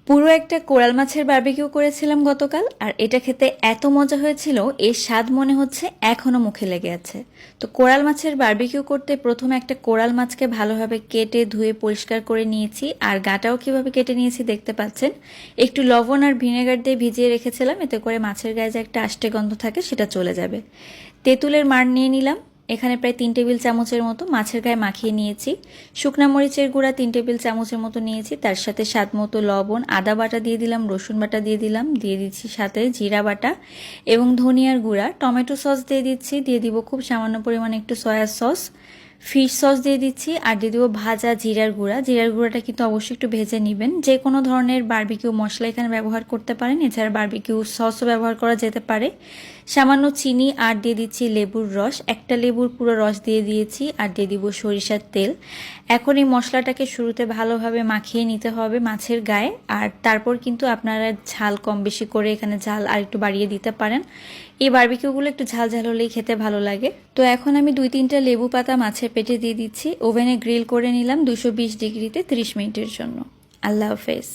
পুরো একটা কোরাল মাছের বারবিকিউ করেছিলাম গতকাল, আর এটা খেতে এত মজা হয়েছিল, এর স্বাদ মনে হচ্ছে এখনো মুখে লেগে আছে। তো কোরাল মাছের বারবিকিউ করতে প্রথমে একটা কোরাল মাছকে ভালোভাবে কেটে ধুয়ে পরিষ্কার করে নিয়েছি, আর গাটাও কিভাবে কেটে নিয়েছি দেখতে পাচ্ছেন। একটু লবণ আর ভিনেগার দিয়ে ভিজিয়ে রেখেছিলাম, এতে করে মাছের গায়ে যে একটা আষ্টে গন্ধ থাকে সেটা চলে যাবে। তেঁতুলের মাড় নিয়ে নিলাম, এখানে প্রায় 3 টেবিল চামচের মতো মাছের গায়ে মাখিয়ে নিয়েছি। শুকনা মরিচের গুঁড়া 3 টেবিল চামচের মতো নিয়েছি, তার সাথে স্বাদ মতো লবণ, আদা বাটা দিয়ে দিলাম, রসুন বাটা দিয়ে দিলাম, দিয়ে দিচ্ছি সাথে জিরা বাটা এবং ধনিয়ার গুঁড়া। টমেটো সস দিয়ে দিচ্ছি, দিয়ে দিব খুব সামান্য পরিমাণে একটু সয়া সস, ফিশ সস দিয়ে দিচ্ছি, আর দিয়ে দিব ভাজা জিরার গুঁড়া। জিরার গুঁড়াটা কিন্তু অবশ্যই একটু ভেজে নেবেন। যে কোনো ধরনের বারবিকিউ মশলা এখানে ব্যবহার করতে পারেন, এছাড়া বারবিকিউ সসও ব্যবহার করা যেতে পারে। সামান্য চিনি, আর দিয়ে দিচ্ছি লেবুর রস, একটা লেবুর পুরো রস দিয়ে দিয়েছি, আর দিয়ে দিব সরিষার তেল। এখন এই মশলাটাকে শুরুতে ভালোভাবে মাখিয়ে নিতে হবে মাছের গায়ে, আর তারপর কিন্তু আপনারা ঝাল কম বেশি করে এখানে ঝাল আর একটু বাড়িয়ে দিতে পারেন। এই বারবিকিউগুলো একটু ঝাল ঝাল হলেই খেতে ভালো লাগে। তো এখন আমি 2-3টা লেবু পাতা মাছের পেটে দিয়ে দিচ্ছি। ওভেনে গ্রিল করে নিলাম 220 ডিগ্রিতে 30 মিনিটের জন্য। আল্লাহ হাফেজ।